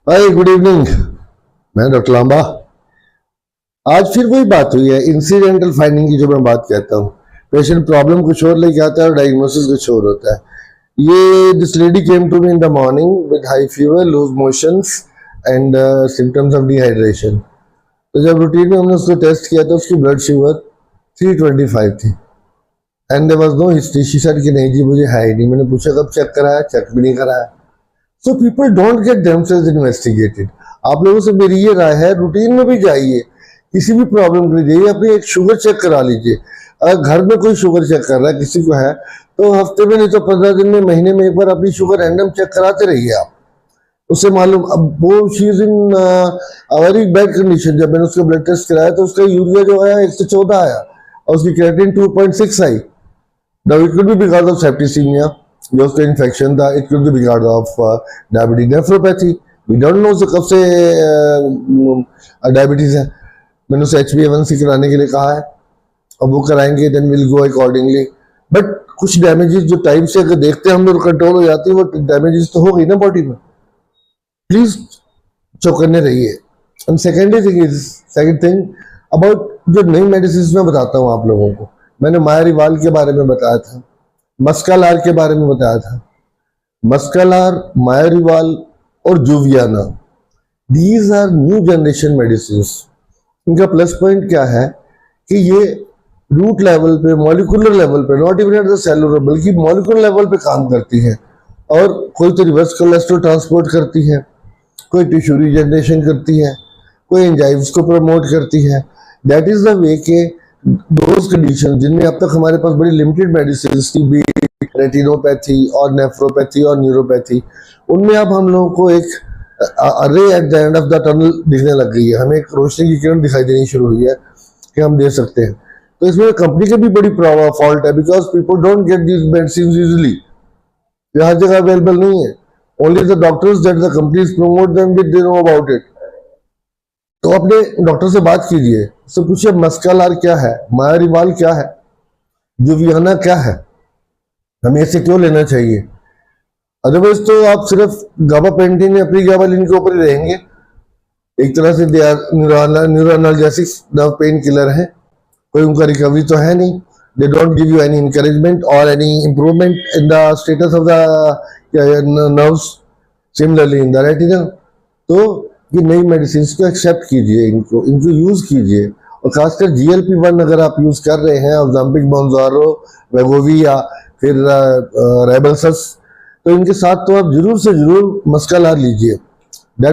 हाय, good evening. मैं doctor Lamba. आज फिर वही बात हुई है, इंसिडेंटल फाइंडिंग की जो मैं बात कहता हूँ। पेशेंट प्रॉब्लम कुछ और लेके आता है और डायग्नोसिस कुछ और होता है। ये this lady came to me in the morning with high fever, loose motions and symptoms of dehydration. तो जब रूटीन में हमने उसको टेस्ट किया तो उसकी ब्लड शुगर 325 थी and there was no history. She said कि नहीं जी, मुझे है ही नहीं। मैंने पूछा कब चेक कराया? चेक भी नहीं कराया। So people don't get themselves investigated. आप लोगों से मेरी ये राय है, रूटीन में भी जाइए, किसी भी प्रॉब्लम के लिए जाइए, अपनी एक शुगर चेक करा लीजिए। अगर घर में कोई शुगर चेक कर रहा है, किसी को है, तो हफ्ते में नहीं तो 15 दिन में, महीने में एक बार अपनी शुगर रैंडम चेक कराते रहिए आप। उससे मालूम, अब वो she is in very bad condition. जब मैंने उसका ब्लड टेस्ट कराया तो उसका यूरिया जो आया 114 आया और उसकी creatinine 2.6 I. Now it could be because of septicemia, जो उसका इन्फेक्शन था। It could be because of diabetes nephropathy. We don't know कब से डायबिटीज है। मैंने उसे HbA1c कराने के लिए कहा है, अब वो कराएंगे, then will go accordingly. But कुछ डैमेजेस जो टाइम से अगर देखते हैं हम लोग कंट्रोल हो जाती है, वो डैमेजेस तो हो गई ना बॉडी में। प्लीज चौकन्ने रहिए। एंड सेकेंड थिंग अबाउट जो नई मेडिसिन मैं बताता हूँ आप लोगों को। मैंने मायारिवाल के बारे में बताया था, मस्कालार के बारे में बताया था। मस्कालार, मायारिवाल और जुवियाना, these are new generation medicine. इनका प्लस पॉइंट क्या है कि ये रूट लेवल पे, मॉलिक्यूलर लेवल पे, not even at the cellular, बल्कि मॉलिक्यूलर लेवल पे काम करती है। और कोई तो रिवर्स कोलेस्ट्रॉल ट्रांसपोर्ट करती है, कोई टिश्यू रिजनरेशन करती है, कोई एंजाइम्स को प्रमोट करती है। दैट इज द वे के दोज कंडीशन जिनमें अब तक हमारे पास बड़ी लिमिटेड मेडिसिन थी, बी रेटिनोपैथी और नेफ्रोपैथी और न्यूरोपैथी, उनमें अब हम लोगों को एक रे at the end of the tunnel दिखने लग गई है। हमें एक रोशनी की किरण दिखाई देनी शुरू हुई है कि हम दे सकते हैं। तो इसमें कंपनी के भी बड़ी फॉल्ट है, because people don't get these medicine usually. ये हर जगह अवेलेबल नहीं है। Only the doctors that the companies promote them with they know about it. तो अपने डॉक्टर से बात कीजिए, उससे पूछिए मस्कालार क्या है, मायारिवाल क्या है, जुवियाना क्या है, हमें इसे क्यों लेना चाहिए। अदरवाइज तो आप सिर्फ गाबापेंटिन या प्रीगाबालिन के ऊपर ही रहेंगे। एक तरह से they are neuroanalgesic nerve pain killer है, कोई उनका रिकवरी तो है नहीं। They don't give you any encouragement और any improvement in the status of the nerves, similarly in the retina. तो ये नई मेडिसिन को एक्सेप्ट कीजिए, इनको यूज कीजिए। और खासकर GLP-1 अगर आप यूज कर रहे हैं, ऑज़ेम्पिक, मोंजारो, वेगोवी या फिर रेबेल्सस, तो इनके साथ तो आप जरूर से जरूर मस्कालार लीजिए।